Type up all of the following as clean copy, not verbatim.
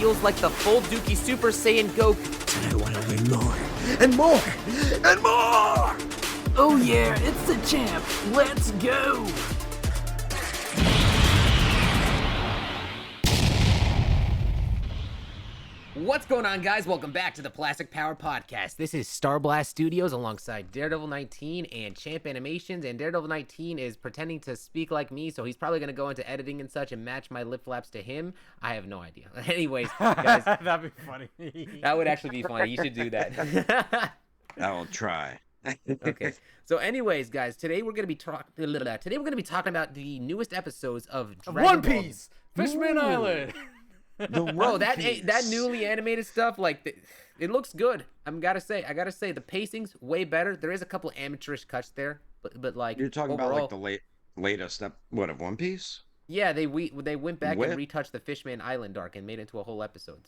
feels like the full Dookie Super Saiyan Goku. And I want to win more. And more! And more! Oh yeah, it's the champ. Let's go! What's going on, guys? Welcome back to the Plastic Power Podcast. This is Starblast Studios alongside Daredevil 19 and Champ Animations, and Daredevil 19 is pretending to speak like me, so he's probably going to go into editing and such and match my lip flaps to him. I have no idea. Anyways, guys. That'd be funny. That would actually be funny. You should do that. I will try. Okay. So anyways, guys, today we're going to be talking about the newest episodes of Dragon One Ball. Piece! Fishman Island! Bro, that newly animated stuff, like, it looks good. I gotta say, the pacing's way better. There is a couple amateurish cuts there, but like, You're talking overall, about like the latest of One Piece? Yeah, they went back and retouched the Fishman Island arc and made it into a whole episode.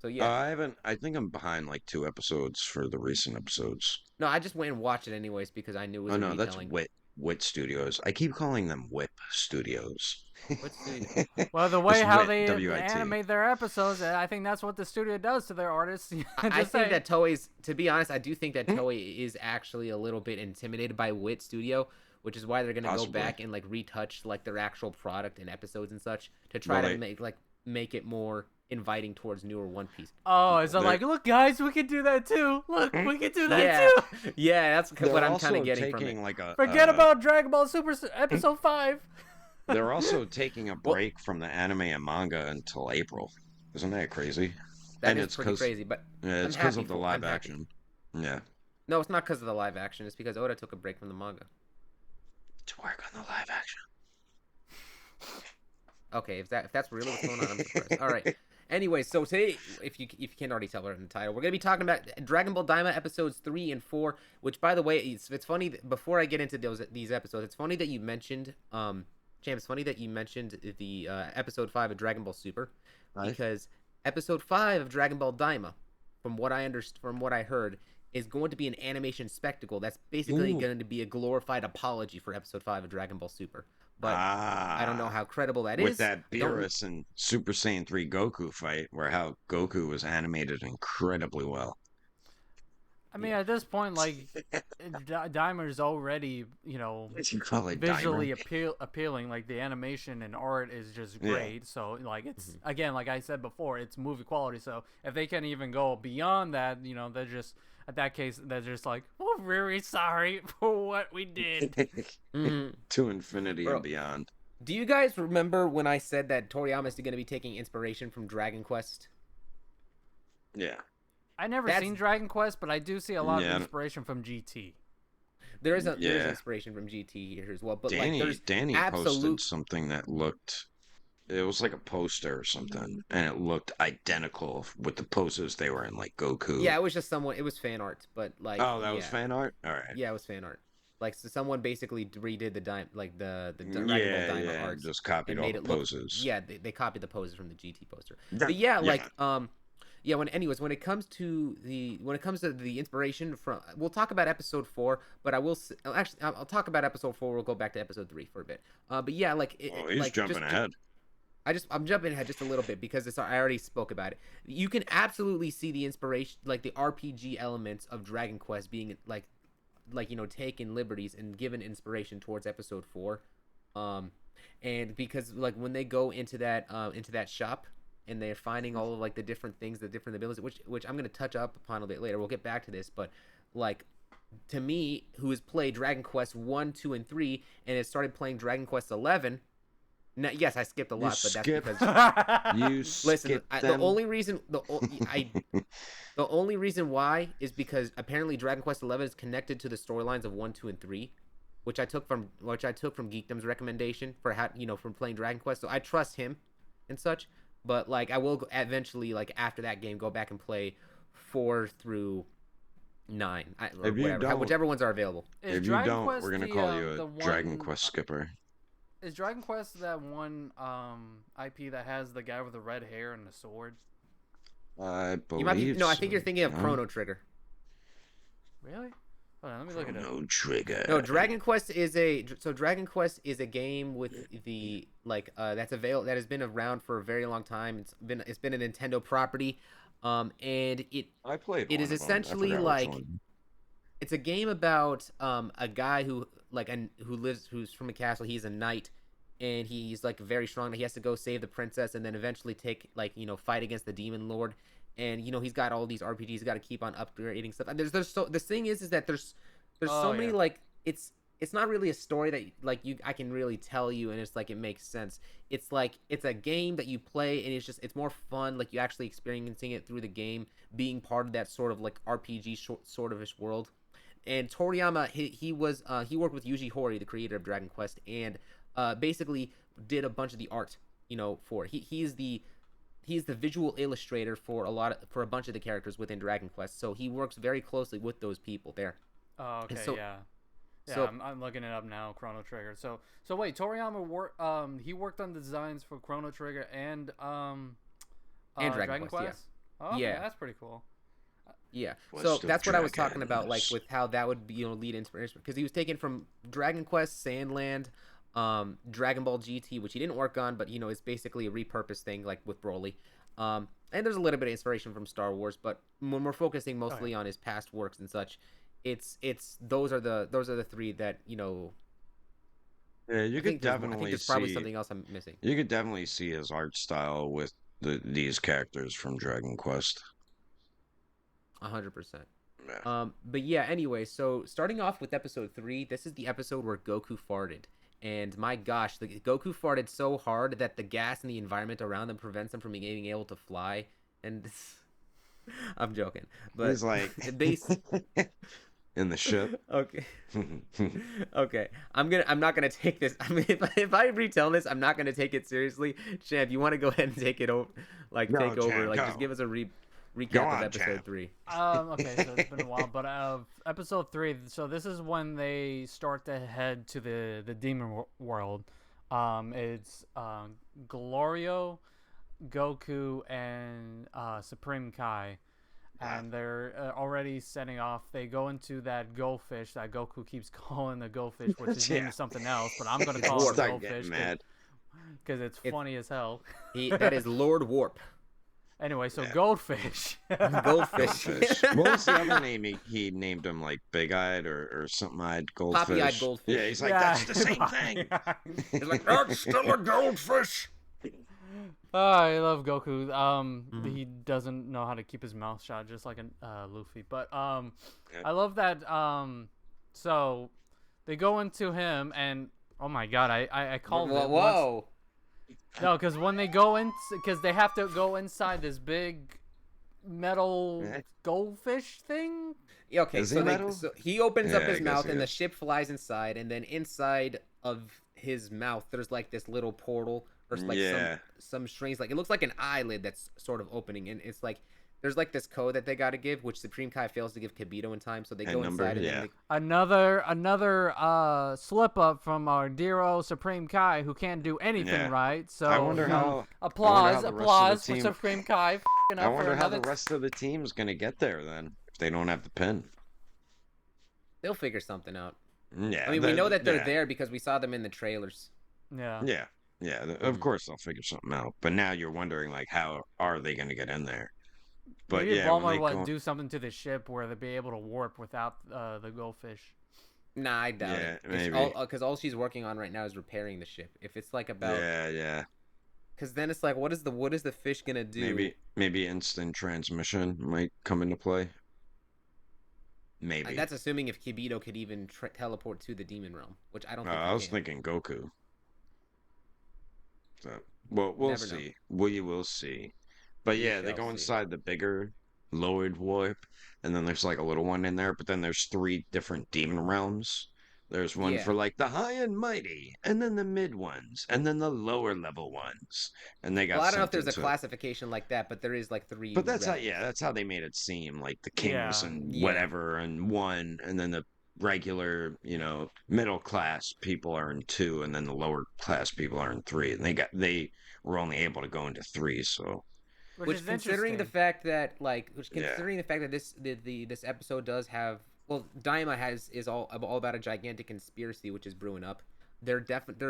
So yeah. I think I'm behind like 2 episodes for the recent episodes. No, I just went and watched it anyways because I knew it was no, that's retelling. Wit Studios. I keep calling them Whip Studios. Well, the way It's how WIT, they W-I-T. animate their episodes, I think that's what the studio does to their artists. I think that Toei's, to be honest, I do think that Toei is actually a little bit intimidated by WIT Studio, which is why they're gonna go back and like retouch like their actual product and episodes and such to try to make it more inviting towards newer One Piece. Oh, is it like, look, guys, we can do that too. Look, we can do that too. Yeah, that's what I'm kind of getting from it. Like Forget about Dragon Ball Super Episode 5. They're also taking a break from the anime and manga until April. Isn't that crazy? That is pretty crazy, but yeah, it's because of the live action. Yeah. No, it's not because of the live action. It's because Oda took a break from the manga. To work on the live action. Okay, if that's really what's going on, I'm surprised. All right. Anyway, so today, if you can't already tell in the title, we're gonna be talking about Dragon Ball Daima episodes 3 and 4. Which, by the way, it's funny before I get into these episodes, it's funny that you mentioned Champ. It's funny that you mentioned the episode 5 of Dragon Ball Super, because episode 5 of Dragon Ball Daima, from what I heard, is going to be an animation spectacle that's basically going to be a glorified apology for episode 5 of Dragon Ball Super. But I don't know how credible that is. With that Beerus and Super Saiyan 3 Goku fight, where how Goku was animated incredibly well. I mean, at this point, like, Daimer's already, visually appealing. Like, the animation and art is just great. Yeah. So, like, it's, again, like I said before, it's movie quality. So, if they can even go beyond that, they're just, at that case, they're just like, we're very sorry for what we did. To infinity and beyond. Do you guys remember when I said that Toriyama is going to be taking inspiration from Dragon Quest? Yeah. I never seen Dragon Quest, but I do see a lot of inspiration from GT. There is inspiration from GT here as well, but Danny posted something that looked, it was like a poster or something, and it looked identical with the poses they were in, like Goku. Yeah, it was just someone. It was fan art, but like. Oh, that was fan art. All right. Yeah, it was fan art. Like, so someone basically redid the Dragon Ball Daima arts, just copied all the poses. They copied the poses from the GT poster. But when it comes to the inspiration from, we'll talk about episode 4, but I'll talk about episode 4. We'll go back to episode 3 for a bit. But yeah, he's jumping ahead. I'm jumping ahead just a little bit because I already spoke about it. You can absolutely see the inspiration, like the RPG elements of Dragon Quest being taken liberties and given inspiration towards episode 4. And because like when they go into that shop and they're finding all of like the different things, the different abilities, which I'm going to touch up upon a bit later. We'll get back to this, but like, to me, who has played Dragon Quest 1, 2, and 3 and has started playing Dragon Quest 11. Now, yes, I skipped a lot, but that's because you listen. The only reason why is because apparently Dragon Quest 11 is connected to the storylines of 1, 2, and 3, which I took from Geekdom's recommendation for from playing Dragon Quest. So I trust him and such. But like, I will eventually, like after that game, go back and play 4 through 9, whichever ones are available. If you don't, we're gonna call you a Dragon Quest skipper. Is Dragon Quest that one IP that has the guy with the red hair and the sword? I believe. I think you're thinking of Chrono Trigger. Really? Hold on, let me look at it. Chrono Trigger. No, Dragon Quest is a game with the that's that has been around for a very long time. It's been a Nintendo property, and I played it one is of them. essentially I forgot which like one. it's a game about a guy who's from a castle. He's a knight, and he's like very strong. He has to go save the princess, and then eventually fight against the demon lord. And he's got all these RPGs. He's got to keep on upgrading stuff. And the thing is that there's so many it's not really a story that I can really tell you, and it's like it makes sense. It's like it's a game that you play, and it's more fun. Like you actually experiencing it through the game, being part of that sort of like RPG sort of ish world. And Toriyama, he worked with Yuji Horii, the creator of Dragon Quest, and basically did a bunch of the art, for it. He's the visual illustrator for a bunch of the characters within Dragon Quest. So he works very closely with those people there. Oh, okay, so, yeah. Yeah, so, I'm looking it up now. Chrono Trigger. So wait, Toriyama worked on the designs for Chrono Trigger and Dragon Quest. Yeah. Oh, okay, Yeah. That's pretty cool. Yeah, Quest so of that's what I was talking about, like Dragons. with how that would be, lead inspiration, because he was taken from Dragon Quest, Sandland, Dragon Ball GT, which he didn't work on, but it's basically a repurposed thing, like with Broly. And there's a little bit of inspiration from Star Wars, but when we're focusing mostly on his past works and such, it's those are the three that Yeah, you could I think definitely there's probably see. something else I'm missing. You could definitely see his art style with these characters from Dragon Quest. 100%. Yeah. But yeah, anyway, so starting off with episode 3, this is the episode where Goku farted. And my gosh, the Goku farted so hard that the gas in the environment around them prevents them from being able to fly. And I'm joking, but He's like in the ship. Okay. Okay. I'm not gonna take this. I mean, if I retell this, I'm not gonna take it seriously. Champ, you want to go ahead and take it over? Like No, take over. Champ, Like go. just give us a recap on, of episode Champ. 3. Okay, so it's been a while, but episode 3. So this is when they start to head to the demon world. It's Glorio, Goku, and Supreme Kai. And they're already setting off. They go into that goldfish that Goku keeps calling the goldfish, which is named something else, but I'm going to call it Start goldfish getting mad. because it's funny as hell. That is Lord Warp. Anyway, so goldfish. Goldfish. What was the other name he named him? Like Big-Eyed or something-eyed goldfish? Poppy-eyed goldfish. Yeah, he's like, that's the same thing. He's like, that's still a goldfish. Oh, I love Goku. He doesn't know how to keep his mouth shut, just like a Luffy. But I love that. So they go into him, and oh my god, I called it. Whoa. No, because when they go in, because they have to go inside this big metal goldfish thing. Yeah, okay, Is he so, metal? so he opens up Yeah, I his guess mouth he and the is. ship flies inside, and then inside of his mouth there's like this little portal or like some strings, like it looks like an eyelid that's sort of opening, and it's like there's like this code that they got to give, which Supreme Kai fails to give Kibito in time, so they go inside and then Another slip up from our dear old Supreme Kai, who can't do anything right. So I wonder how. applause the rest of the for team- Supreme Kai. I wonder how the rest of the team's gonna get there then if they don't have the pin. they'll figure something out. Yeah, I mean, we know that they're there because we saw them in the trailers. Yeah. Yeah. Of course they'll figure something out. But now you're wondering like, how are they gonna get in there? But Maybe yeah, Bulma when they will do something to the ship where they'll be able to warp without the goldfish. Nah, I doubt Yeah, it. maybe. Because all she's working on right now is repairing the ship. If it's like about, Yeah. because then it's like, what is the fish gonna do? Maybe instant transmission might come into play. Maybe. And that's assuming if Kibito could even teleport to the demon realm, which I don't think. I was thinking Goku. So, well, we'll Never know. see. We will see. But We yeah, they shall go see. inside the bigger lowered warp, and then there's like a little one in there. But then there's 3 different demon realms. There's one Yeah. for like the high and mighty, and then the mid ones, and then the lower level ones. And they got. Well, I don't know if sent there's a into- classification like that, but there is like 3. But that's how, realms. that's how they made it seem, like the kings Yeah. and Yeah. whatever, and 1, and then the regular, middle class people are in 2, and then the lower class people are in 3, and they were only able to go into 3, so Which Which is considering the interesting. fact that Yeah. this episode does have well, Daima is all about a gigantic conspiracy which is brewing up. They're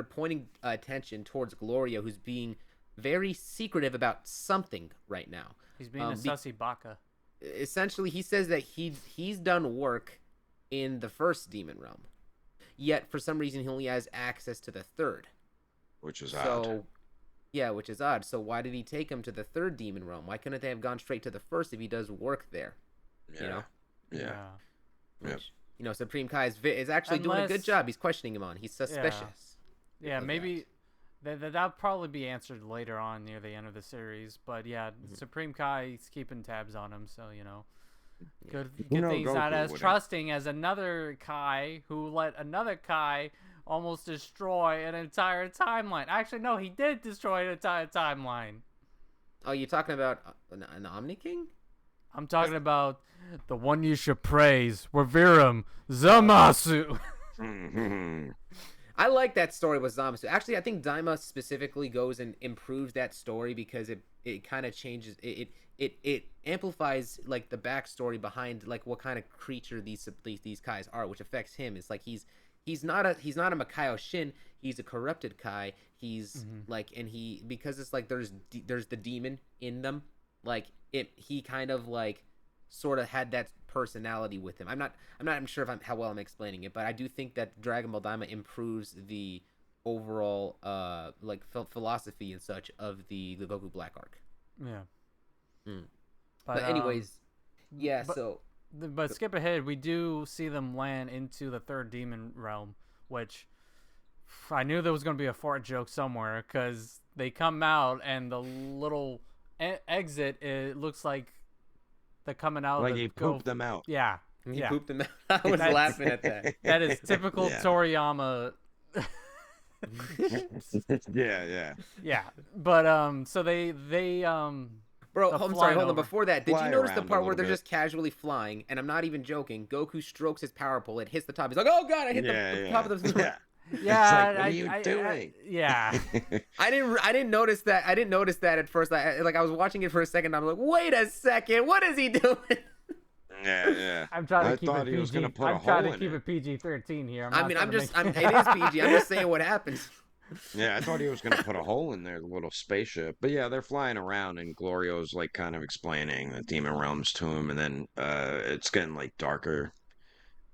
pointing attention towards Gloria, who's being very secretive about something right now. He's being a sussy baka. Essentially, he says that he's done work in the first demon realm, yet for some reason he only has access to the third, which is odd. Yeah, which is odd. So why did he take him to the third demon realm? Why couldn't they have gone straight to the first if he does work there? Yeah. You know? Yeah. Which, you know, Supreme Kai is actually doing a good job. He's questioning him on. He's suspicious. Yeah, maybe that'll probably be answered later on near the end of the series. But yeah, Supreme Kai's keeping tabs on him, so you know, good thing he's not as trusting as another Kai who let another Kai almost destroy an entire timeline. Actually, no, he did destroy an entire timeline. Oh, you're talking about an Omni King? I'm talking about the one you should praise, revere him, Zamasu. I like that story with Zamasu. Actually, I think Daima specifically goes and improves that story because it kind of changes it amplifies like the backstory behind like what kind of creature these Kais are, which affects him. It's like he's not a Makaio Shin. He's a corrupted Kai. He's like, and he, because it's like there's the demon in them. Like he kind of like sort of had that personality with him. I'm not sure how well I'm explaining it, but I do think that Dragon Ball Daima improves the overall like philosophy and such of the Goku Black arc. Yeah. But anyways, yeah. But skip ahead. We do see them land into the third demon realm, which I knew there was going to be a fart joke somewhere because they come out and the little exit, it looks like they're coming out like he pooped them out. Yeah, he pooped them out. I was laughing at that. That is typical Toriyama. Yeah. But so they bro, I'm sorry, hold on. Before that, did you notice the part where they're just casually flying? And I'm not even joking. Goku strokes his power pole. It hits the top. He's like, "Oh God, I hit the top of the." Yeah. Yeah, like, what are you doing? Yeah, I didn't notice that. I didn't notice that at first. I was watching it for a second. I'm like, wait a second, what is he doing? Yeah. I'm trying to keep it PG. I'm trying to keep it PG-13 here. It is PG. I'm just saying what happens. Yeah, I thought he was gonna put a hole in there, the little spaceship. But yeah, they're flying around, and Glorio's like kind of explaining the demon realms to him, and then it's getting like darker,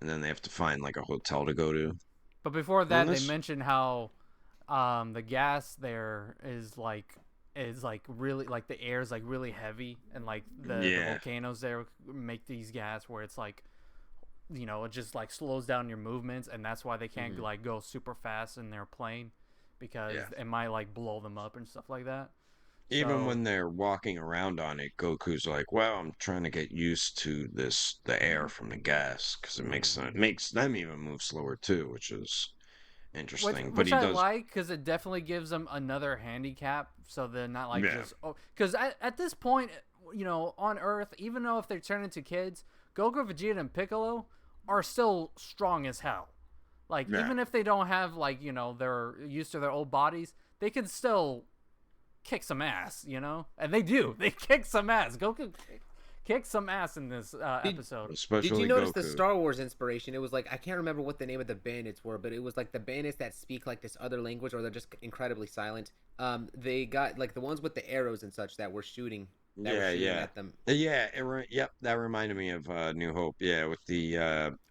and then they have to find like a hotel to go to. But before that, they mentioned how the gas there is like really, like the air is like really heavy, and like the volcanoes there make these gas where it's like, you know, it just like slows down your movements, and that's why they can't like go super fast in their plane because it might like blow them up and stuff like that. Even when they're walking around on it, Goku's like, "Well, I'm trying to get used to the air from the gas because it makes them even move slower too," which is interesting. Which I like because it definitely gives them another handicap, so they're not like just because at this point, you know, on Earth, even though if they turn into kids, Goku, Vegeta, and Piccolo are still strong as hell. Like even if they don't have like, you know, they're used to their old bodies, they can still kick some ass, you know, and they do. They kick some ass. Goku kicked some ass in this episode. Especially did you notice Goku. The Star Wars inspiration? It was like, I can't remember what the name of the bandits were, but it was like the bandits that speak like this other language, or they're just incredibly silent. They got like the ones with the arrows and such that were shooting. At them. Yep, that reminded me of New Hope. Yeah, with the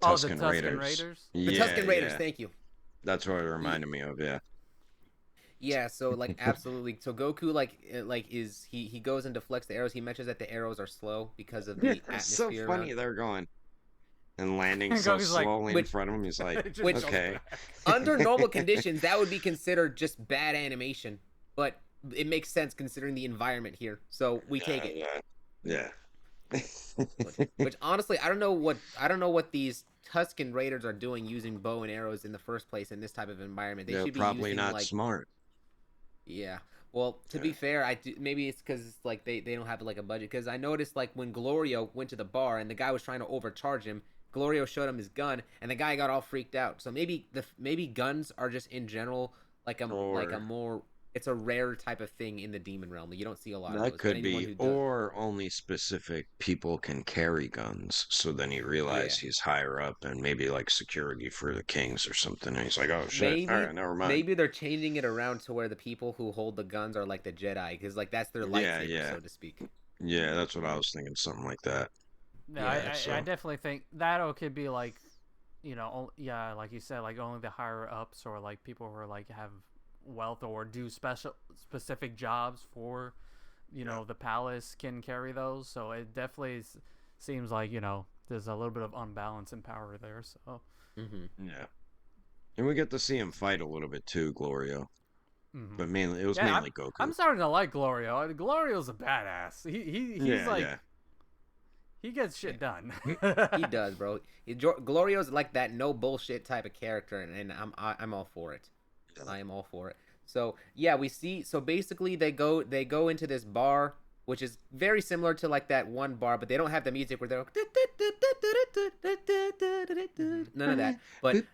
Tusken Raiders. The Tusken Raiders. Thank you. That's what it reminded me of. Yeah. Yeah, so like absolutely. So Goku he goes and deflects the arrows. He mentions that the arrows are slow because of the atmosphere. It's so funny they're going and landing so slowly in front of him. He's like, okay. Under normal conditions, that would be considered just bad animation, but it makes sense considering the environment here. So we take it. Yeah. Which honestly, I don't know what these Tusken Raiders are doing using bow and arrows in the first place in this type of environment. They're should be probably using, not smart. Yeah. Well, to be fair, maybe it's because like they don't have like a budget. Because I noticed like when Glorio went to the bar and the guy was trying to overcharge him, Glorio showed him his gun and the guy got all freaked out. So maybe guns are just in general like a more it's a rare type of thing in the demon realm. You don't see a lot of That those. could be, or only specific people can carry guns. So then you realize he's higher up and maybe like security for the kings or something. And he's like, oh shit, all right, never mind. Maybe they're changing it around to where the people who hold the guns are like the Jedi, because like that's their lightsaber, so to speak. Yeah, that's what I was thinking, something like that. Yeah, I definitely think that could be like, like you said, like only the higher ups or like people who are like have wealth or do specific jobs for, the palace can carry those. So it definitely seems like there's a little bit of unbalance in power there. So yeah, and we get to see him fight a little bit too, Glorio. But mainly it was mainly Goku. I'm starting to like Glorio. Glorio's a badass. He's he gets shit done. He does, bro. Glorio's like that no bullshit type of character, and I'm all for it. I am all for it. So yeah, we see. So basically, they go into this bar, which is very similar to like that one bar, but they don't have the music where they're none of that. But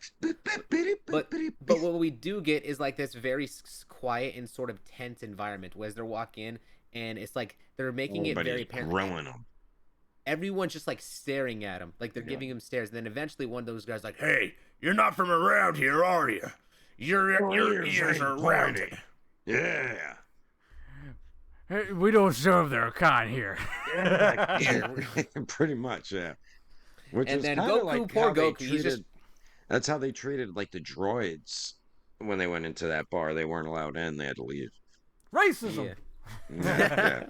what we do get is like this very quiet and sort of tense environment as they're walking in, and it's like they're making it very apparent. Grilling them. Everyone's just like staring at him, like they're giving him stares. And then eventually one of those guys like, Hey, you're not from around here, are you? Your ears are rounded. Yeah. Hey, we don't serve their kind here. Pretty much, yeah. And then Goku, like poor Goku, that's how they treated like the droids when they went into that bar. They weren't allowed in; they had to leave. Racism. Yeah.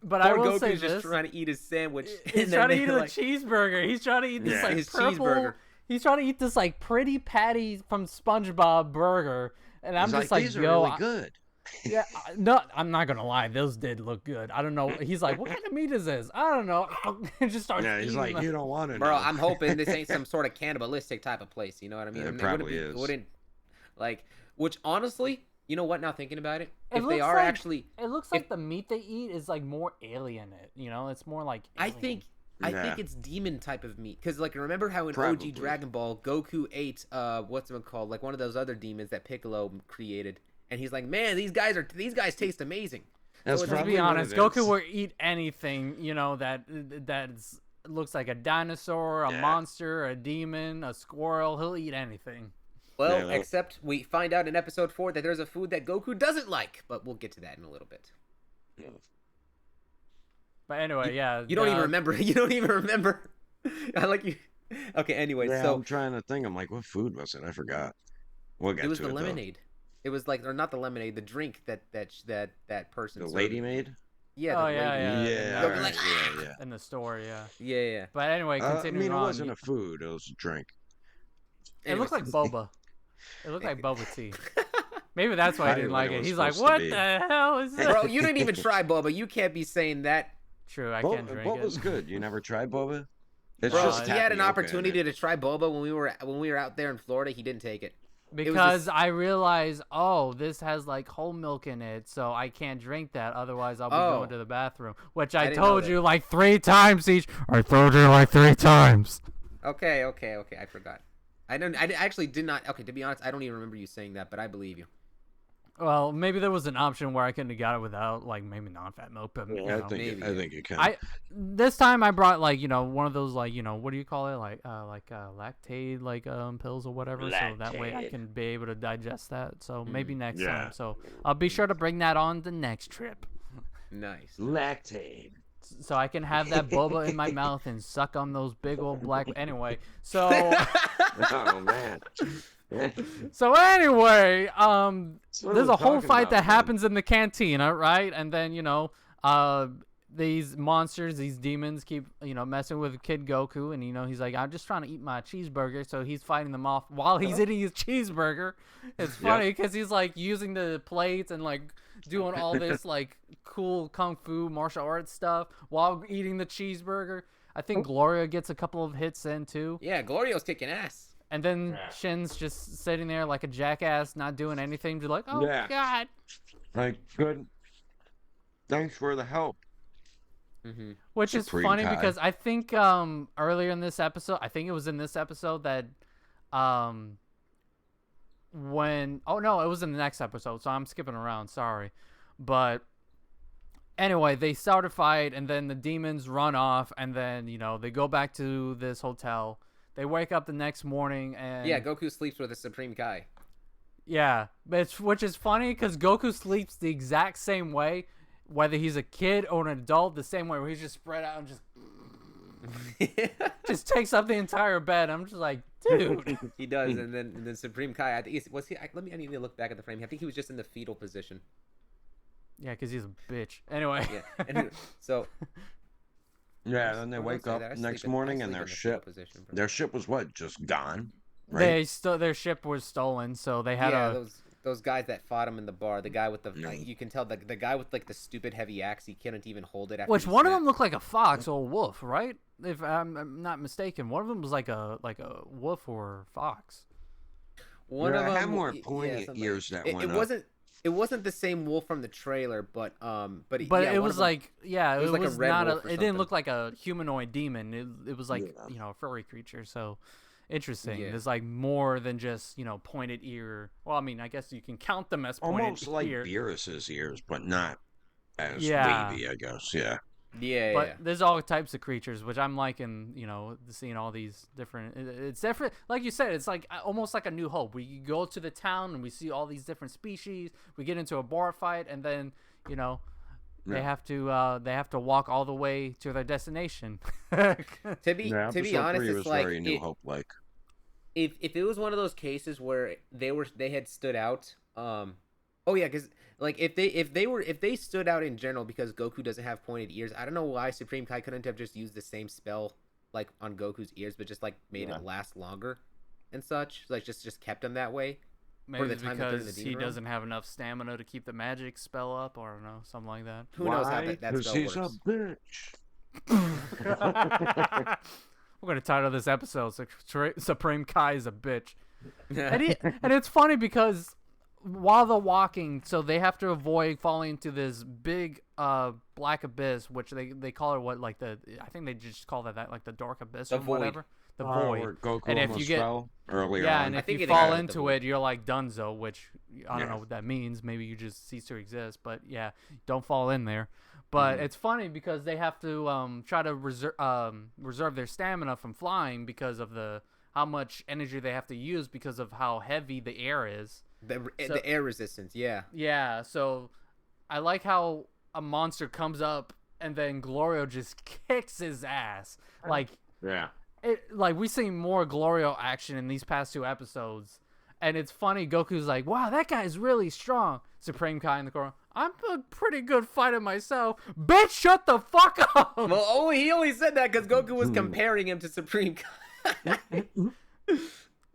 But I will Goku's say just trying to eat his sandwich. He's trying to eat a cheeseburger. He's trying to eat this like his purple. Cheeseburger. He's trying to eat this like pretty patty from SpongeBob burger, and I'm just like, these are really good. Yeah, no, I'm not gonna lie. Those did look good. I don't know. He's like, what kind of meat is this? I don't know. Just starts. Yeah, he's like, you don't want to know. Bro, I'm hoping this ain't some sort of cannibalistic type of place. You know what I mean? It probably is. Wouldn't like, which honestly, you know what? Now thinking about it, if they looks are like, actually, it looks like the meat they eat is like more alien. It's more like. Alien. I think it's demon type of meat, because like remember how in Probably. OG Dragon Ball Goku ate what's it called, like one of those other demons that Piccolo created, and he's like, man, these guys taste amazing. So to be honest, Goku will eat anything that looks like a dinosaur, a monster, a demon, a squirrel. He'll eat anything. Well, except we find out in episode 4 that there's a food that Goku doesn't like, but we'll get to that in a little bit. Yeah. But anyway, You don't even remember. You don't even remember. I like you. Okay, anyway, so I'm trying to think. I'm like, what food was it? I forgot. We'll get it was to the lemonade. It was like, or not the lemonade, the drink that person. The served. lady made. Yeah. Yeah. In the store, yeah. Yeah. But anyway, continuing it on. wasn't a food. It was a drink. It looked like boba. It looked like boba tea. Maybe that's why I didn't like it. He's like, what the hell is this? Bro, you didn't even try boba. You can't be saying that. True, I can't drink it. Boba's good. You never tried boba? It's just he had an opportunity to try boba when we were out there in Florida. He didn't take it. Because I realized, this has like whole milk in it, so I can't drink that. Otherwise, I'll be going to the bathroom. Which I told you like 3 times each. I told you like 3 times. Okay. I forgot. I actually did not. Okay, to be honest, I don't even remember you saying that, but I believe you. Well, maybe there was an option where I couldn't have got it without, like, maybe non-fat milk, but I think you can. This time I brought, like, one of those, like, what do you call it, like lactate, pills or whatever, so that way I can be able to digest that. So maybe next time. So I'll be sure to bring that on the next trip. Nice. Lactate. So I can have that boba in my mouth and suck on those big old black. Anyway, so. Oh man. So anyway, there's a whole fight that happens in the cantina, right? And then these monsters, these demons keep messing with Kid Goku, and he's like, I'm just trying to eat my cheeseburger, so he's fighting them off while he's eating his cheeseburger. It's funny because he's like using the plates and like doing all this like cool kung fu martial arts stuff while eating the cheeseburger. I think Gloria gets a couple of hits in too. Yeah, Glorio's kicking ass. And then Shin's just sitting there like a jackass, not doing anything. Just like, God. Like, good. Thanks for the help. Mm-hmm. Which is funny because I think earlier in this episode, I think it was in this episode that when oh no, it was in the next episode, so I'm skipping around. Sorry, but anyway, they start a fight, and then the demons run off, and then they go back to this hotel. They wake up the next morning, and Yeah, Goku sleeps with a Supreme Kai. yeah, but which is funny because Goku sleeps the exact same way, whether he's a kid or an adult, the same way where he's just spread out and just takes up the entire bed. I'm just like, dude. He does, and then Supreme Kai. I think I need to look back at the frame. I think he was just in the fetal position. Yeah, because he's a bitch. Anyway. Yeah, and so. Yeah, then they wake up next morning and their ship was what? Just gone. Right? Their ship was stolen, so they had those guys that fought him in the bar. The guy with the you can tell the guy with like the stupid heavy axe. He couldn't even hold it. Which one of them looked like a fox or a wolf, right? If I'm not mistaken, one of them was like a wolf or fox. One of them had more pointy ears. It wasn't the same wolf from the trailer, but it was like it was a not wolf it didn't look like a humanoid demon. It was like a furry creature. So interesting. Yeah. There's like more than just pointed ear. Well, I mean, I guess you can count them as pointed almost like ear. Beerus's ears, but not as wavy, I guess. Yeah. Yeah, but there's all types of creatures, which I'm liking, seeing all these different. It's different, like you said. It's like almost like a New Hope. We go to the town and we see all these different species. We get into a bar fight, and then they have to walk all the way to their destination. To be honest, it's like very New Hope like. If it was one of those cases where they had stood out, because like if they stood out in general because Goku doesn't have pointed ears, I don't know why Supreme Kai couldn't have just used the same spell like on Goku's ears, but just like made it last longer and such, like just kept him that way. Maybe it's because he doesn't have enough stamina to keep the magic spell up, or I don't know, something like that. Who knows how that spell he's works? A bitch. We're gonna title this episode "Supreme Kai is a bitch," and it's funny because while they're walking, so they have to avoid falling into this big black abyss, which they call it I think they just call that like the dark abyss or whatever. The void. Where Goku and if you get fell earlier yeah, on. and if you fall into it, you're like Dunzo, which I don't know what that means. Maybe you just cease to exist. But yeah, don't fall in there. But it's funny because they have to try to reserve their stamina from flying because of how much energy they have to use because of how heavy the air is. The air resistance, yeah. Yeah, so I like how a monster comes up and then Glorio just kicks his ass. Like we see more Glorio action in these past 2 episodes. And it's funny, Goku's like, wow, that guy's really strong. Supreme Kai in the corner, I'm a pretty good fighter myself. Bitch, shut the fuck up! Well, he only said that because Goku was comparing him to Supreme Kai.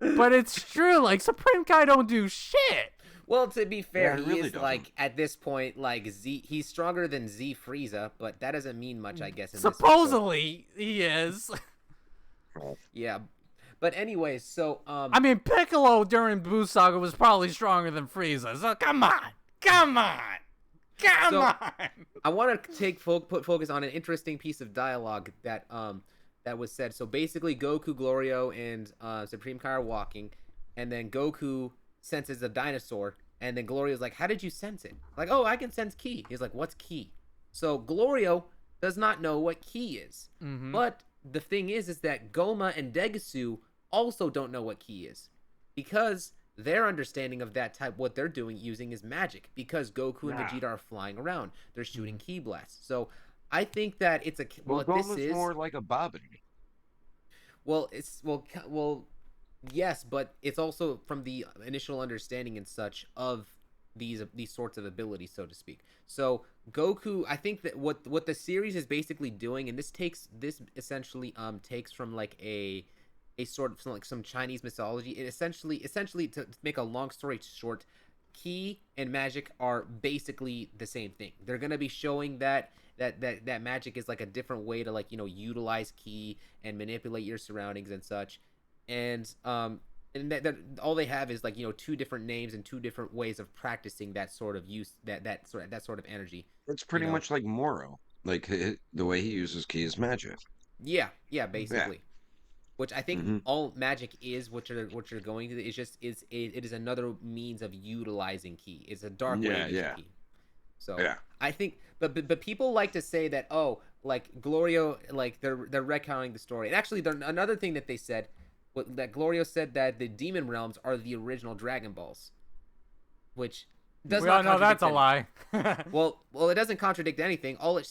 But it's true, like, Supreme Kai don't do shit. Well, to be fair, he he really is, doesn't. like, at this point, like, he's stronger than Z Frieza, but that doesn't mean much, I guess, in Supposedly, he is. Yeah. But anyways, so, I mean, Piccolo during Buu Saga was probably stronger than Frieza, so come on! Come on! Come on! I want to put focus on an interesting piece of dialogue that was said. So basically, Goku, Glorio, and Supreme Kai are walking, and then Goku senses a dinosaur, and then Glorio's like, "How did you sense it?" Like, "Oh, I can sense ki." He's like, "What's ki?" So Glorio does not know what ki is, but the thing is that Goma and Degasu also don't know what ki is, because their understanding of that type, what they're using is magic, because Goku and Vegeta are flying around. They're shooting ki blasts. So I think that it's Goma's more like a bobbin. Well, yes, but it's also from the initial understanding and such of these sorts of abilities, so to speak. So Goku, I think that what the series is basically doing, and this essentially takes from like a sort of like some Chinese mythology. It essentially to make a long story short, ki and magic are basically the same thing. They're gonna be showing that magic is like a different way to, like, utilize ki and manipulate your surroundings and such, and that all they have is, like, 2 different names and 2 different ways of practicing that sort of use that sort of energy. It's pretty much like Moro. Like the way he uses ki is magic. Yeah, basically. which I think Mm-hmm. all magic is what you're going to. It's just it is another means of utilizing ki. It's a dark way of using ki. So Yeah. I think, but people like to say that, oh, like Glorio, like they're retconning the story. And actually, another thing that they said, that Glorio said that the demon realms are the original Dragon Balls, which does We not all know that's contradict a lie. well, it doesn't contradict anything. All it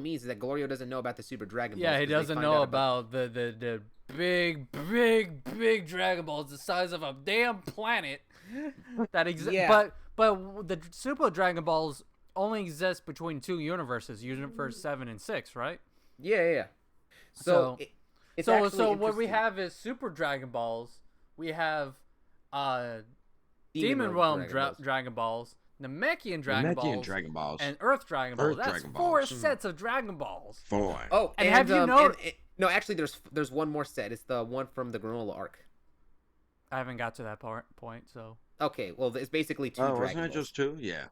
means is that Glorio doesn't know about the Super Dragon Balls. Yeah, he 'cause they doesn't find know out about the big Dragon Balls the size of a damn planet that exists. Yeah. But the Super Dragon Balls only exist between two universes, Universe 7 and 6, right? Yeah. So it's so actually what we interesting. have is Super Dragon Balls. We have Demon Demon Realm Dragon Dragon Balls. Balls, Namekian Dragon Balls, Namekian Dragon Balls. and Earth Dragon Balls. Earth That's Dragon four Balls. sets of Dragon Balls. 4. Oh, And have you no, actually, there's one more set. It's the one from the Granola arc. I haven't got to that point, so Okay, well, it's basically two. Oh, Dragon wasn't it Balls. just 2? Yeah.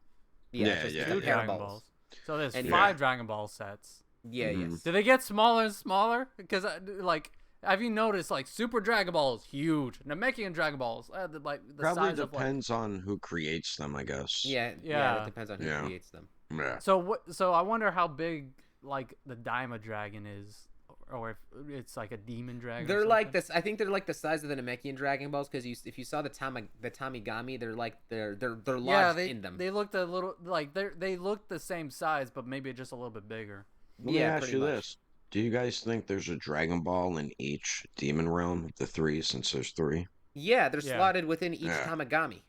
Yeah, Yeah, it's just yeah, two two yeah. Dragon Dragon Balls. Balls. So there's And- 5 Dragon Ball sets. Yeah, Mhm. yes. Do they get smaller and smaller? Because like, have you noticed like Super Dragon Ball is huge, Namekian Dragon Balls like the Probably size of like. depends on who creates them, I guess. Yeah. Yeah. It depends on who Yeah. creates them. Yeah. So what? So I wonder how big like the Daima dragon is, or if it's like a demon dragon. or They're like something. this. I think they're like the size of the Namekian Dragon Balls because if you saw the Tamigami, they're like they're lodged Yeah, in them. they looked a little like they looked the same size, but maybe just a little bit bigger. Let me Yeah, ask pretty you much. this. Do you guys think there's a Dragon Ball in each demon realm? The 3, since there's 3? Yeah, they're Yeah. slotted within each Yeah. Tamagami.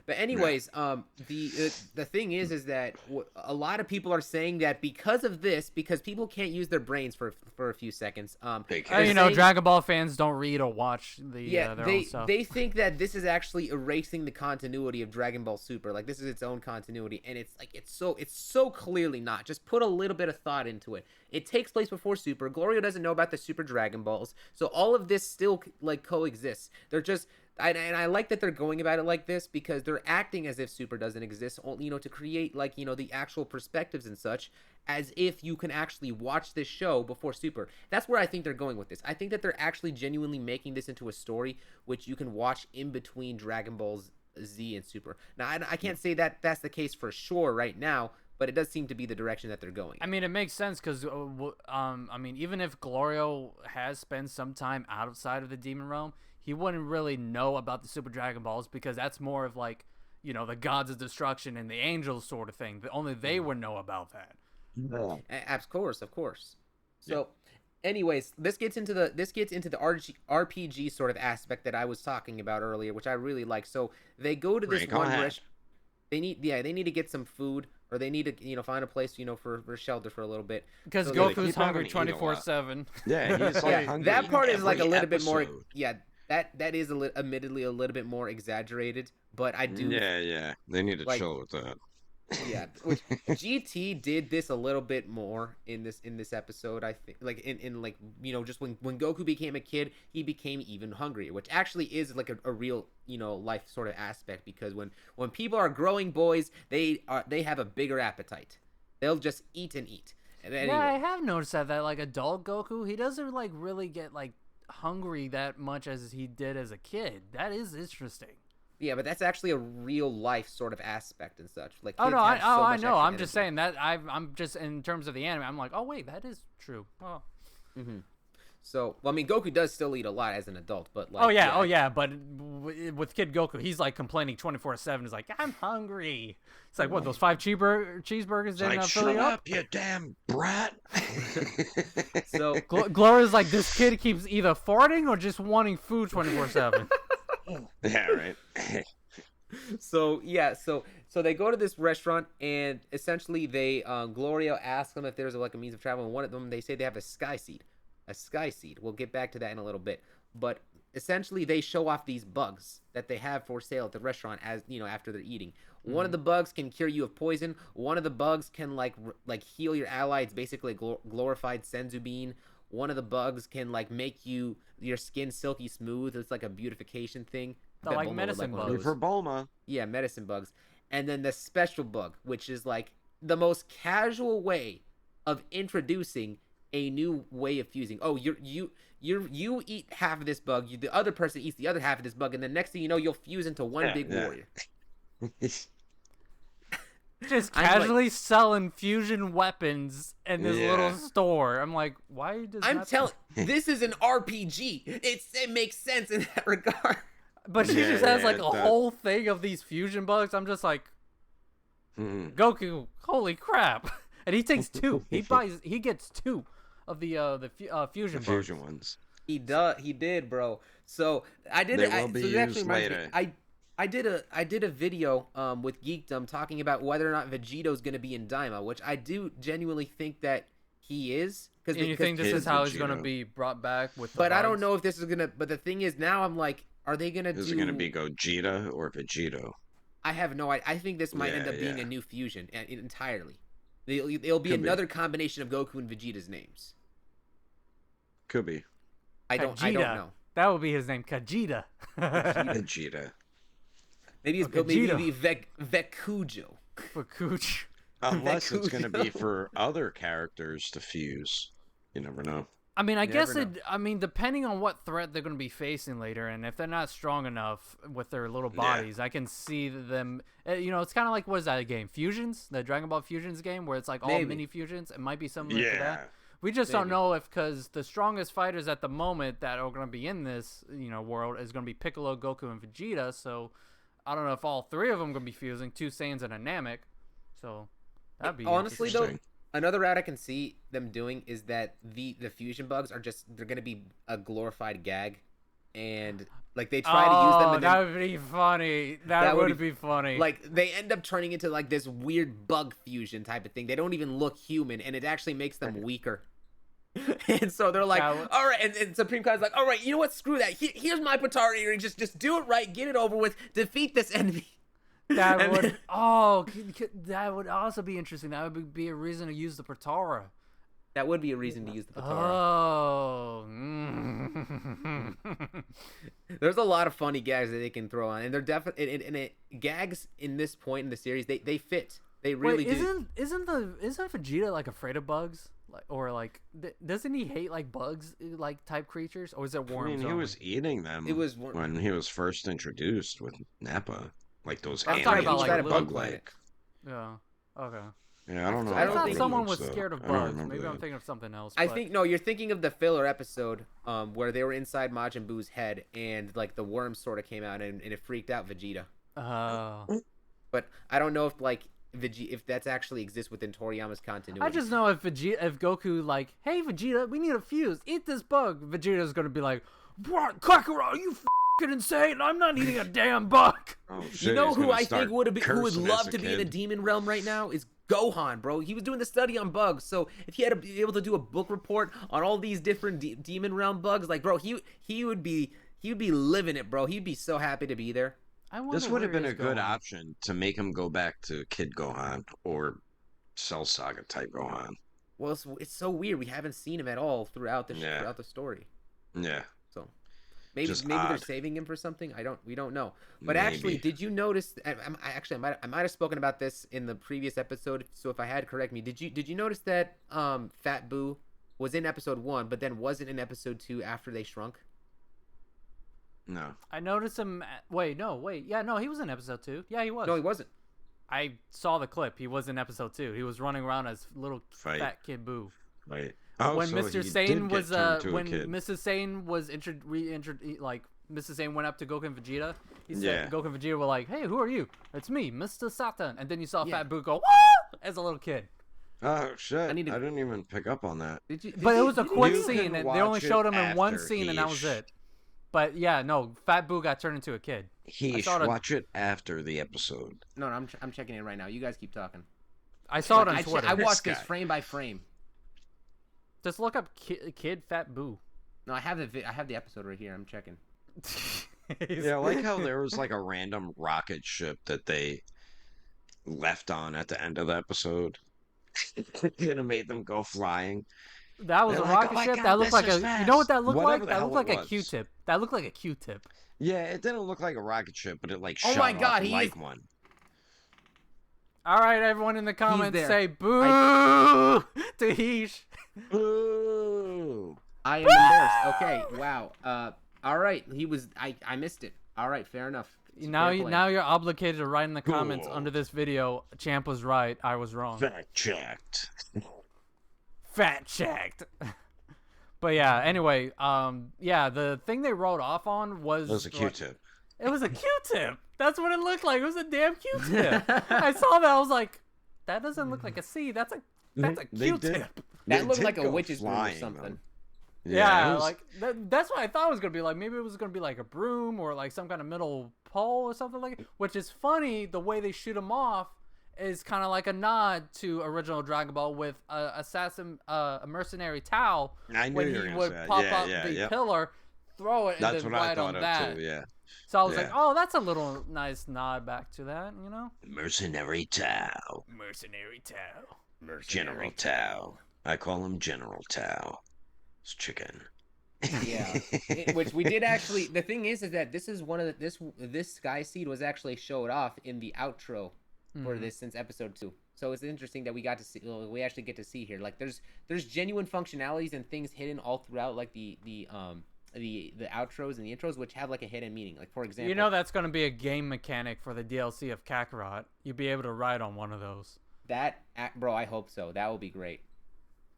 But anyways, the thing is that a lot of people are saying that because of this, because people can't use their brains for a few seconds. They they're can't. You know, saying- Dragon Ball fans don't read or watch the Yeah, their own stuff. they think that this is actually erasing the continuity of Dragon Ball Super. Like this is its own continuity, and it's like it's so clearly not. Just put a little bit of thought into it. It takes place before Super. Glorio doesn't know about the Super Dragon Balls, so all of this still like coexists. They're just. And I like that they're going about it like this because they're acting as if Super doesn't exist, you know, to create like, you know, the actual perspectives and such, as if you can actually watch this show before Super. That's where I think they're going with this. I think that they're actually genuinely making this into a story which you can watch in between Dragon Ball Z and Super. Now, I can't say that that's the case for sure right now, but it does seem to be the direction that they're going. I mean, it makes sense because, I mean, even if Glorio has spent some time outside of the Demon Realm, he wouldn't really know about the Super Dragon Balls because that's more of like, you know, the gods of destruction and the angels sort of thing. Only they would know about that. Yeah. Of course. So, anyways, this gets into the RPG sort of aspect that I was talking about earlier, which I really like. So they go to this Right, go one ahead. restaurant. They need to get some food, or they need to, you know, find a place, you know, for shelter for a little bit. Because So Goku's keep having hungry to eat a lot. 24/7. Yeah, he's like Yeah, hungry that part is like a every little bit more. episode. Yeah, that is admittedly a little bit more exaggerated, but I do. Yeah. They need to like- chill with that. Yeah, which GT did this a little bit more in this episode. I think, like in like, you know, just when Goku became a kid, he became even hungrier, which actually is like a real, you know, life sort of aspect, because when people are growing boys, they have a bigger appetite. They'll just eat and eat. And anyway, Yeah, I have noticed that like adult Goku, he doesn't like really get like hungry that much as he did as a kid. That is interesting. yeah, but that's actually a real life sort of aspect and such. Like, Oh kids no, have so I much know. extra I'm just energy. saying that I'm just in terms of the anime. I'm like, oh wait, that is true. Oh, So, well, I mean, Goku does still eat a lot as an adult, but like, oh yeah. But with Kid Goku, he's like complaining 24/7. He's like, I'm hungry. It's like, what, those 5 cheeseburgers It's didn't like, fill you shut up? up, you damn brat. So Gloria's like, this kid keeps either farting or just wanting food 24/7. Yeah, right. so they go to this restaurant, and essentially they Gloria asks them if there's like a means of travel, and one of them, they say they have a sky seed. We'll get back to that in a little bit, but essentially they show off these bugs that they have for sale at the restaurant, as you know, after they're eating. One of the bugs can cure you of poison. One of the bugs can like heal your ally. It's basically a glorified senzu bean. One of the bugs can like make your skin silky smooth. It's like a beautification thing. I They're bet like Bulma would medicine one of bugs. those. For Bulma. Yeah, medicine bugs. And then the special bug, which is like the most casual way of introducing a new way of fusing. Oh, You eat half of this bug, the other person eats the other half of this bug, and the next thing you know, you'll fuse into one big warrior. Just casually selling fusion weapons in this little store. I'm like, why does I'm telling this is an RPG. It makes sense in that regard. But she just has like a whole thing of these fusion bugs. I'm just like, Goku, holy crap! And he takes 2. He gets 2 of the fusion bugs. Fusion ones. He did, bro. So I did. They will be used later. I did a video with Geekdom talking about whether or not Vegito's gonna be in Daima, which I do genuinely think that he is. And you think this is how he's gonna be brought back with? But I don't know if this is gonna. But the thing is, now I'm like, are they gonna Is it gonna be Gogeta or Vegito? I have no idea. I think this might end up being a new fusion entirely. It'll be another combination of Goku and Vegeta's names. Could be. I don't know. That would be his name, Kajita. Vegeta. Maybe it'll be Vekujo. Vekujo. Unless it's going to be for other characters to fuse. You never know. I mean, depending on what threat they're going to be facing later, and if they're not strong enough with their little bodies, I can see them. It's kind of like, what is that game? Fusions? The Dragon Ball Fusions game, where it's like all mini fusions. It might be something like that. We just don't know because the strongest fighters at the moment that are going to be in this, world is going to be Piccolo, Goku, and Vegeta. So I don't know if all 3 of them are going to be fusing, 2 Saiyans and a Namek. So that'd be honestly though. Another route I can see them doing is that the fusion bugs they're gonna be a glorified gag, and like they try to use them. And that would be funny. That would be funny. Like they end up turning into like this weird bug fusion type of thing. They don't even look human, and it actually makes them weaker. And so they're like, all right, and Supreme Kai's like, all right, you know what? Screw that. Here's my Potara earring. Just do it right. Get it over with. Defeat this enemy. That would also be interesting. That would be a reason to use the Potara. That would be a reason to use the Potara. Oh. There's a lot of funny gags that they can throw on, and they're definitely gags in this point in the series. They fit. They really do. Isn't Vegeta like afraid of bugs? Doesn't he hate like bugs, like type creatures, or is it worms? I mean, he was eating them. When he was first introduced with Nappa. Like those I'm talking about like bug-like. Yeah. Okay. Yeah, I don't know. I thought someone was scared of bugs. Maybe I'm thinking of something else. I think you're thinking of the filler episode, where they were inside Majin Buu's head, and like the worm sort of came out, and it freaked out Vegeta. Oh. But I don't know if that's actually exists within Toriyama's continuity. I just know if Goku like, hey Vegeta, we need a fuse. Eat this bug. Vegeta's gonna be like, what, Kakarot? Are you insane? I'm not eating a damn bug. Oh, shit, you know who I think who would love to be in the demon realm right now is Gohan, bro. He was doing the study on bugs, so if he had to be able to do a book report on all these different demon realm bugs, like, bro, he would be living it, bro. He'd be so happy to be there. This would have been a good option to make him go back to Kid Gohan or Cell Saga type Gohan. Well, it's so weird. We haven't seen him at all throughout the story. Yeah. So maybe they're saving him for something. We don't know. But actually, did you notice? I might have spoken about this in the previous episode. So if I had, correct me. Did you notice that Fat Boo was in episode 1, but then wasn't in episode 2 after they shrunk? No. I noticed him. Wait. Yeah, no, he was in episode 2. Yeah, he was. No, he wasn't. I saw the clip. He was in episode 2. He was running around as little fat kid Boo. Right. When Mr. Sane was Mrs. Sane was like Mrs. Sane went up to Goku and Vegeta. He said Goku and Vegeta were like, "Hey, who are you? It's me, Mr. Satan." And then you saw Fat Boo go, "Woo!" as a little kid. Oh shit! I didn't even pick up on that. But it was a quick scene, and they only showed him in one scene, and that was it. But yeah, no, Fat Boo got turned into a kid. Watch it after the episode. No, I'm checking it right now. You guys keep talking. I saw it on Twitter. I watched this frame by frame. Just look up kid Fat Boo. No, I have the episode right here. I'm checking. Yeah, I like how there was like a random rocket ship that they left on at the end of the episode. It made them go flying. That was a rocket ship. That looked like you know what that looked like? That looked like a Q-tip. That looked like a Q-tip. Yeah, it didn't look like a rocket ship, but it like shot up like one. All right, everyone in the comments say boo to Heesh. Boo. I am embarrassed. Okay, wow. All right. I missed it. All right, fair enough. Now, Fair play. now you're obligated to write in the comments Cool. under this video. Champ was right. I was wrong. Fact checked. Fat checked. But yeah. Anyway, yeah. The thing they wrote off on was. That was a Q-tip. It was a Q-tip. That's what it looked like. It was a damn Q-tip. I saw that. I was like, that doesn't look like a C. That's a They Q-tip. did- That they looked did like a go witch's broom or flying, something. though. Yeah, it was- like that's what I thought it was gonna be like. Maybe it was gonna be like a broom or like some kind of metal pole or something like it. Which is funny. The way they shoot him off is kind of like a nod to original Dragon Ball with a mercenary Tao I knew when you were he gonna would say that. pop Yeah, up yeah, the yeah. pillar, throw it, and That's then what I ride thought on that. of too. Yeah. So I was like, Yeah. oh, that's a little nice nod back to that, you know? Mercenary Tao. Mercenary Tao. General Tao. I call him General Tao. It's chicken. Yeah, which we did actually. The thing is that this is one of this Sky Seed was actually showed off in the outro for this since episode 2. So it's interesting that we got to see. We actually get to see here. Like there's genuine functionalities and things hidden all throughout, like the outros and the intros, which have like a hidden meaning. Like for example, You know that's going to be a game mechanic for the DLC of Kakarot. You'll be able to ride on one of those. bro, I hope so. That will be great.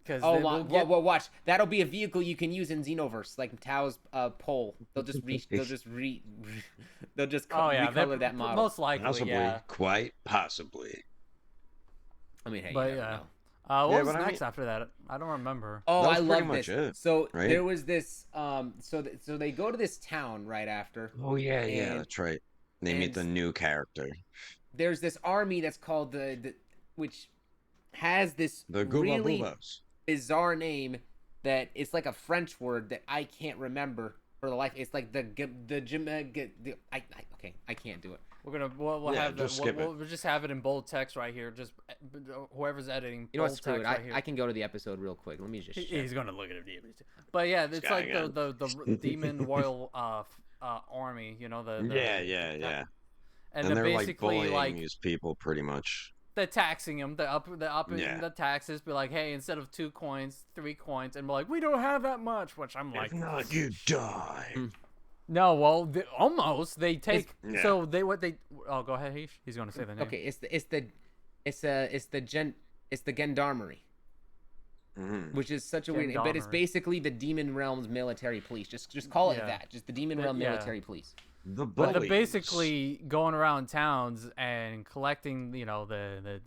Cause Oh, we'll watch. That'll be a vehicle you can use in Xenoverse, like Tao's pole. They'll just recolor that model. Most likely, Possibly. yeah. Quite possibly. I mean, hey, But you never yeah. know. What Yeah, was but I next mean- after that? I don't remember. Oh, That was I pretty love much this. it, So right? there was this. So they go to this town right after. Oh yeah, yeah, And- that's right. They meet and- the new character, There's this army that's called which has this the Gooba really Boobas. bizarre name that it's like a French word that I can't remember for the life. It's like I can't do it. We'll Yeah, have just skip it. we'll just have it in bold text right here. Just whoever's editing. You know what? bold Screw it. text right here. I can go to the episode real quick. Let me just. check. He's gonna look at it. But yeah, it's guy like again. the demon royal army. You know the Yeah. and And they're they're like basically bullying like these people pretty much. they're taxing them. They're upping Yeah. the taxes. Be like, hey, instead of 2 coins, 3 coins, and we're like, we don't have that much. Which I'm like, If not, you die. no, well, almost they take. Yeah. So they what they. Oh, go ahead, He's gonna say the name. Okay, it's the gendarmerie, Mhm. which is such a weird name, but it's Gendarmerie. basically the Demon Realm's military police. Just call it Yeah. that. Just the Demon But, Realm yeah. military police. The But they're bullies. basically going around towns and collecting, you know, the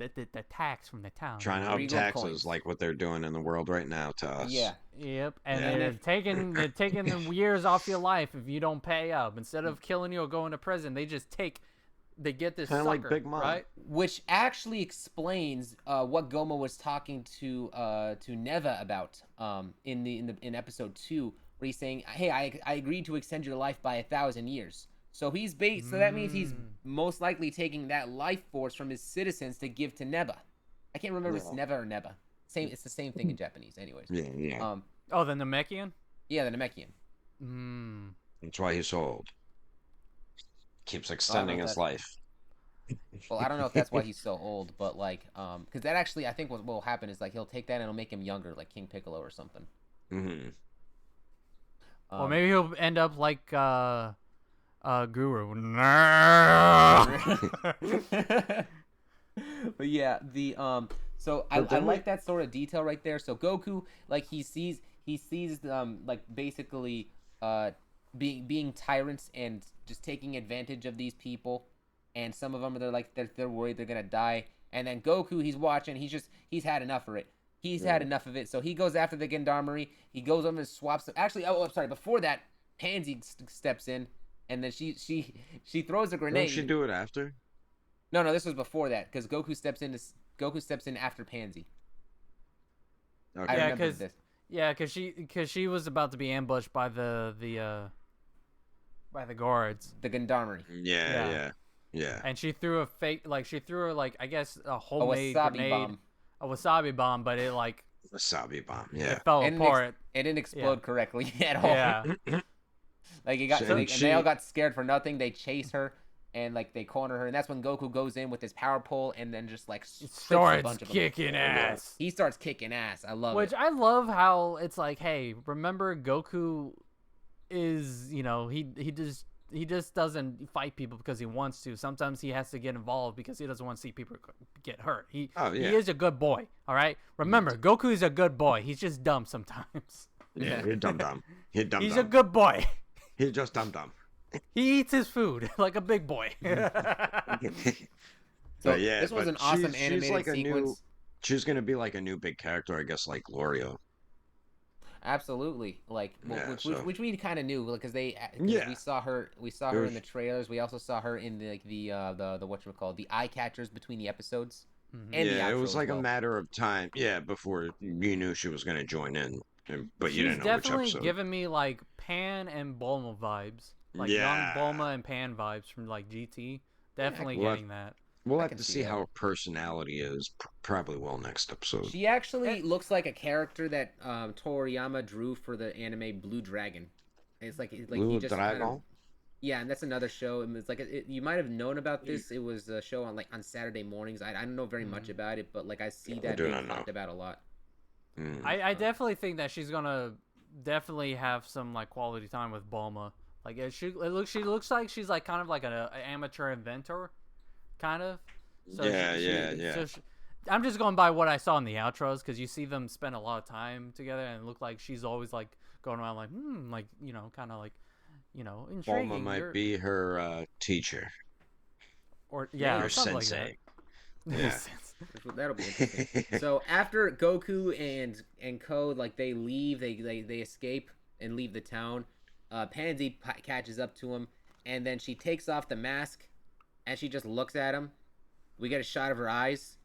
tax from the town. trying to up Regal taxes coins. like what they're doing in the world right now to us. Yeah. Yep, and Yeah. then they're taking the years off your life if you don't pay up. Instead of killing you or going to prison, they get this Kinda like sucker, Big Mom. right? Which actually explains what Goma was talking to Neva about in episode 2, where he's saying, "Hey, I agreed to extend your life by 1,000 years." So so that means he's most likely taking that life force from his citizens to give to Neba. I can't remember if it's Yeah. Neva or Neba. It's the same thing in Japanese, anyways. Yeah. Oh, the Namekian? Yeah, the Namekian. That's why he's so old. Keeps extending about his that. life. Well, I don't know if that's why he's so old, but like, because that actually, I think what will happen is like he'll take that and it'll make him younger, like King Piccolo or something. Mm-hmm. Or maybe he'll end up like Guru. But yeah, so I like that sort of detail right there. So Goku, like he sees like basically being tyrants and just taking advantage of these people, and some of them they're worried they're gonna die, and then Goku, he's watching, he's had enough of it. He's had enough of it, so he goes after the Gendarmerie. He goes over and swaps them. Actually, I'm sorry. Before that, Pansy steps in, and then she throws a Didn't grenade. she do it after? No, this was before that, because Goku steps in after Pansy. Okay. I Yeah, remember 'cause- this. Yeah, because she was about to be ambushed by the guards, The Gendarmerie. Yeah. and she threw I guess a A homemade wasabi grenade, bomb. a wasabi bomb, but it like Wasabi bomb. Yeah. it fell It didn't, apart. it didn't explode correctly at all. Yeah, Like it got, So and she- they all got scared for nothing. They chase her. and like they corner her, and that's when Goku goes in with his power pole and then just like It spits a starts bunch of them. kicking ass. He starts kicking ass. I love Which it. I love how it's like, hey, remember Goku is, he just doesn't fight people because he wants to. Sometimes he has to get involved because he doesn't want to see people get hurt. He is a good boy. All right. Remember, Goku is a good boy. He's just dumb sometimes. Yeah, he's dumb. He's a good boy. He's just dumb. He eats his food like a big boy. So this was an awesome animated she's like sequence. She's gonna be like a new big character, I guess, like Glorio. Absolutely, like Yeah, which we kind of knew because we saw her in the trailers. We also saw her in the whatchamacallit, the eye catchers between the episodes. And yeah, the it was like a matter of time. Yeah, before you knew she was gonna join in, but you didn't know which episode. She's definitely giving me like Pan and Bulma vibes, like young Bulma and Pan vibes from like GT. Definitely getting that. We'll have to see how her personality is. Probably will next episode. She actually looks like a character that Toriyama drew for the anime Blue Dragon. It's like Blue he just Dragon? kind of, yeah, and that's another show. And it's like you might have known about this. It was a show on Saturday mornings. I don't know very much about it, but like I see that being talked about a lot. I definitely think that she's gonna definitely have some like quality time with Bulma. Like she looks like she's like kind of like an amateur inventor. Kind of. So yeah. So I'm just going by what I saw in the outros because you see them spend a lot of time together and it looked like she's always like going around like kind of like intriguing. Bulma might be her teacher. Or her something sensei. Like that. Yeah. That'll be interesting. So after Goku and Code they leave, they escape and leave the town. Pansy catches up to him, and then she takes off the mask. And she just looks at him. We get a shot of her eyes.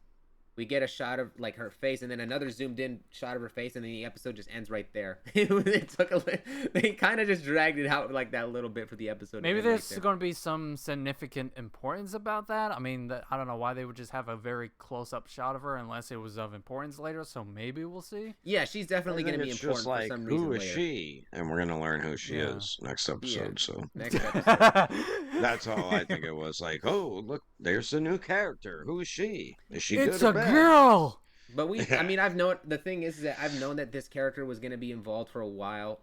We get a shot of her face, and then another zoomed in shot of her face, and then the episode just ends right there. They kind of just dragged it out like that a little bit for the episode. Maybe there's going to be some significant importance about that. I mean, I don't know why they would just have a very close-up shot of her unless it was of importance later. So maybe we'll see. Yeah, she's definitely going to be important for some reason. Who is later. she? And we're going to learn who she is next episode. Yeah. So next episode. That's all I think it was. Like, oh, look, there's a new character. Who is she? Is she It's good or a bad? girl. But I've known, the thing is that I've known that this character was going to be involved for a while,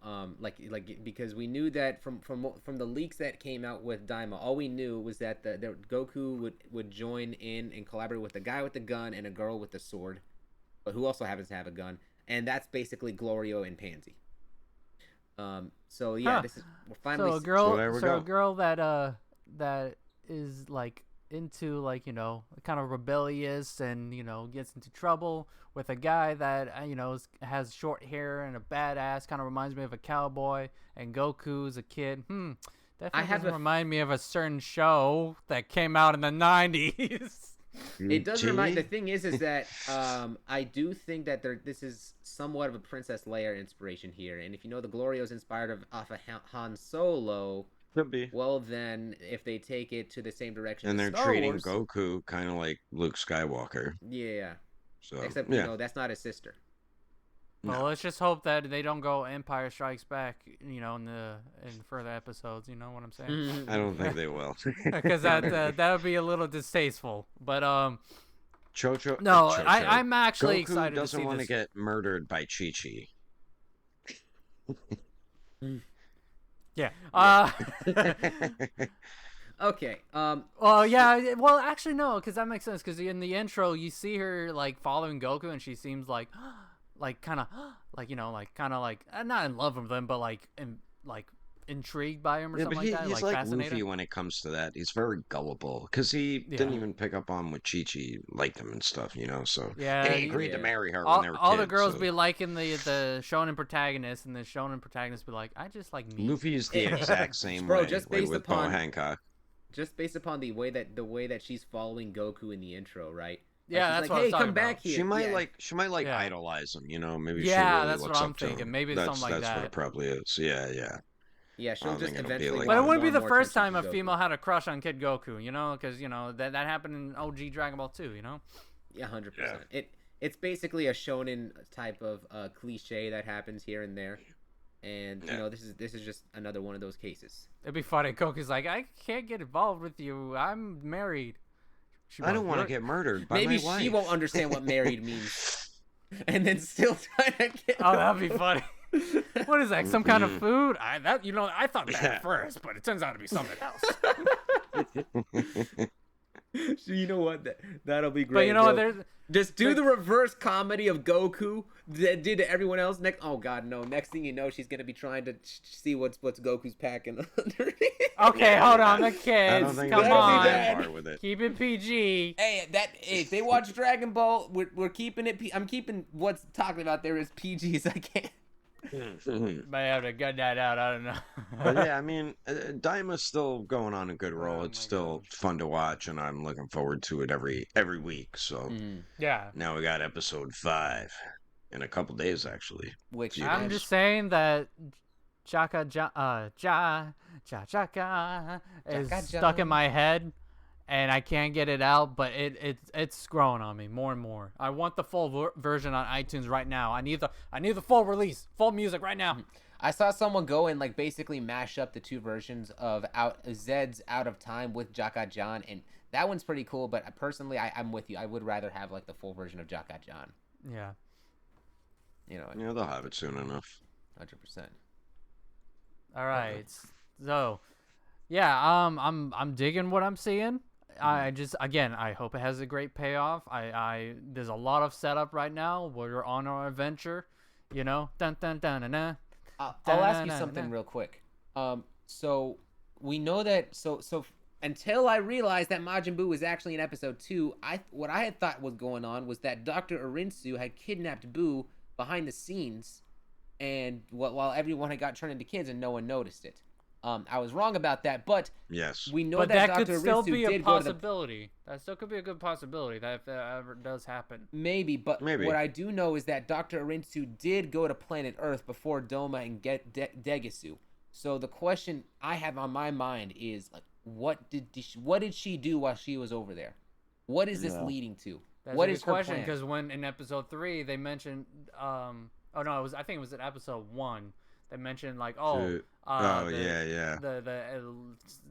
because we knew that from the leaks that came out with Daima, all we knew was that the Goku would join in and collaborate with a guy with the gun and a girl with the sword, but who also happens to have a gun, and that's basically Glorio and Pansy. So yeah, this is we're finally a girl that is into kind of rebellious and gets into trouble with a guy that has short hair and a badass, kind of reminds me of a cowboy, and Goku's a kid. Definitely doesn't remind me of a certain show that came out in the 90s. It does remind. The thing is that I do think that this is somewhat of a Princess Leia inspiration here, and if the Glorio's inspired off of Han Solo. Could be. Well, then, if they take it to the same direction, and they're Star treating Wars, Goku kind of like Luke Skywalker. Yeah. So except that's not his sister. Well, let's just hope that they don't go Empire Strikes Back, in further episodes. You know what I'm saying? I don't think they will. Because that would be a little distasteful. But Chocho. No, Chocho. I'm actually Goku excited to see doesn't want this. to get murdered by Chi Chi. Yeah. Okay. Well, yeah. Well, actually, no, because that makes sense. Because in the intro, you see her following Goku, and she seems kind of not in love with him, but intrigued by him or something but like that. He's fascinated. Luffy when it comes to that. He's very gullible because he didn't even pick up on what Chi-Chi liked him and stuff, So yeah, he agreed to marry her all, when they were all kids. the girls so. be liking the shonen protagonist, and the shonen protagonist be like, I just like me. Luffy is the exact same Bro, way. just based with upon Boa Hancock. Just based upon the way that she's following Goku in the intro, right? Yeah, that's what I hey, was talking come back about. here. She might idolize him, Maybe yeah, she really that's looks what I'm up to thinking. him. Maybe something like that's that. what it probably is. Yeah. Yeah, she'll just it'll be eventually. But it wouldn't be more the and more first time attention a to female had a crush on Kid Goku, because that happened in OG Dragon Ball 2, Yeah, 100%. It's basically a shonen type of cliche that happens here and there. And Yeah. this is just another one of those cases. It'd be funny. Goku's like, I can't get involved with you. I'm married. She I don't want to "You're-" get murdered by Maybe my wife. she won't understand what married means, and then still try to get. Oh, that'd be funny. What is that? Some kind of Mhm. food? I thought that Yeah. at first, but it turns out to be something else. You know what? That'll be great. But you know what? bro. There's Just do the reverse comedy of Goku that did to everyone else. Oh God, no! Next thing you know, she's gonna be trying to see what's Goku's packing underneath. Okay, hold on, the I don't kids. think Come that'll be on, that far with it. keep it PG. Hey, if they watch Dragon Ball, we're keeping it. I'm keeping what's talking about there as PG as I can. Might have to gut that out. I don't know. But yeah, I mean, Daima's still going on a good roll. Oh It's my still gosh. fun to watch, and I'm looking forward to it every week. So Yeah. now we got episode 5 in a couple days, actually. Which Few I'm days. just saying that Chaka is Chaka stuck Ja. in my head, and I can't get it out. But it's growing on me more and more. I want the full version on iTunes right now. I need the full release, full music right now. I saw someone go and like basically mash up the two versions of Zed's Out of Time with Jaka John, and that one's pretty cool. But personally, I'm with you. I would rather have like the full version of Jaka John. Yeah. Yeah, they'll have it soon enough. 100%. All right. So, yeah, I'm digging what I'm seeing. I just I hope it has a great payoff. There's a lot of setup right now. We're on our adventure, Dun dun dun dun dun. I'll ask you Da-na-na-na. something real quick. So we know that. So until I realized that Majin Buu was actually in episode 2, what I had thought was going on was that Dr. Arinsu had kidnapped Buu behind the scenes, and while everyone had got turned into kids and no one noticed it. I was wrong about that, but Yes. we know But that that Dr. could still Arinsu be a did go to the possibility. That still could be a good possibility that if that ever does happen. Maybe, but Maybe. what I do know is that Dr. Arinsu did go to planet Earth before Doma and Degisu. So the question I have on my mind is like, what did she do while she was over there? What is this Yeah. leading to? That's What a is good her question plan? because when in episode 3 they mentioned oh no, I think it was in episode 1 they mentioned like yeah.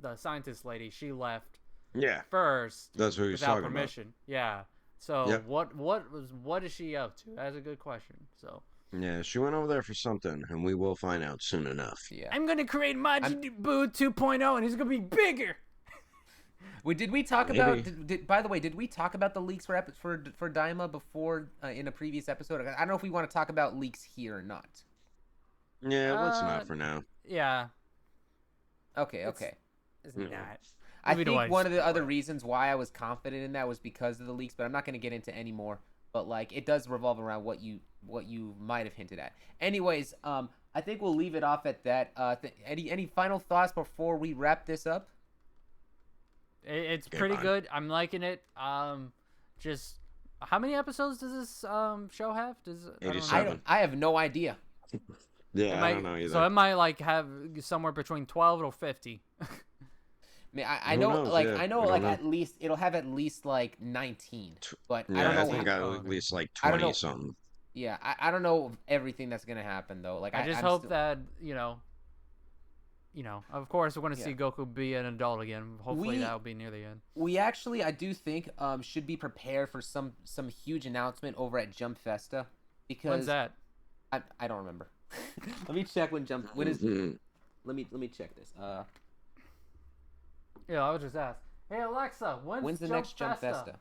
the scientist lady, she left Yeah. first That's what he was without talking permission. Yeah. So Yep. what is she up to? That's a good question. So about. Yeah, she went over there for something, and we will find out soon enough. Yeah. I'm gonna create Majin Buu 2.0 and he's gonna be bigger. Did we talk Maybe. about? By the way, did we talk about the leaks for Daima before in a previous episode? I don't know if we want to talk about leaks here or not. Yeah, let's Uh, not for now. Yeah. Okay. It's Mm. not. I Maybe think do one of the other spoil it? reasons why I was confident in that was because of the leaks, but I'm not going to get into any more. But like, it does revolve around what you might have hinted at. Anyways, I think we'll leave it off at that. Any final thoughts before we wrap this up? It's pretty Goodbye. good. I'm liking it. Just how many episodes does this show have? I don't know. 87. I have no idea. Yeah, It I might- don't know either. So it might like have somewhere between 12 or 50. I mean, I Who know, knows? like, Yeah, I know, we don't like, know. at least it'll have at least like 19. But I Yeah, don't know. I think I Oh, at okay. least like I don't know. 20 something. Yeah, I don't know everything that's gonna happen though. Like, I just I'm hope still- that of course we're gonna see Yeah. Goku be an adult again. Hopefully We- that'll be near the end. we actually, I do think, should be prepared for some huge announcement over at Jump Festa because When's that? I don't remember. Let me check when is. Mhm. Let me check this. Yeah, I was just asked. Hey Alexa, When's the next Jump Festa?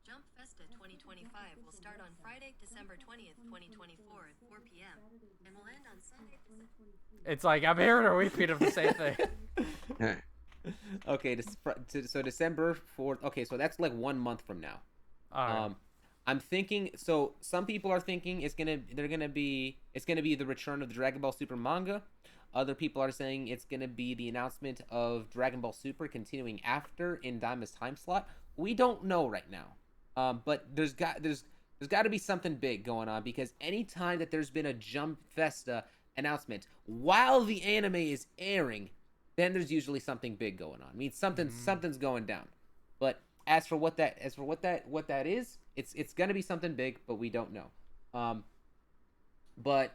Jump Festa 2025 will start on Friday, December 20th, 2024 at 4 p.m. and will end on Sunday, December 23rd. It's like I'm hearing a repeat of the same thing. Yeah. Okay, so December 4th. Okay, so that's like 1 month from now. All right. I'm thinking. So some people are thinking it's gonna be the return of the Dragon Ball Super manga. Other people are saying it's gonna be the announcement of Dragon Ball Super continuing after in Daima's time slot. We don't know right now. But there's got to be something big going on because anytime that there's been a Jump Festa announcement while the anime is airing, then there's usually something big going on. I mean, something's going down. But as for what that is, it's gonna be something big, but we don't know. But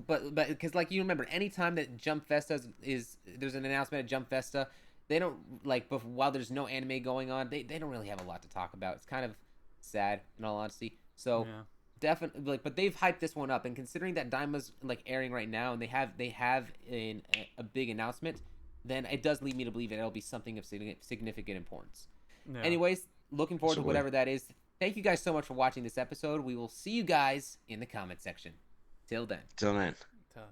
but because like you remember, anytime that Jump Festa there's an announcement at Jump Festa, they don't like while there's no anime going on, they don't really have a lot to talk about. It's kind of sad in all honesty. So Yeah. definitely like, but they've hyped this one up, and considering that Daima's like airing right now, and they have a big announcement, then it does lead me to believe that it'll be something of significant importance. Yeah. Anyways, looking forward to Absolutely. whatever that is. Thank you guys so much for watching this episode. We will see you guys in the comment section. Till then. Till then. To-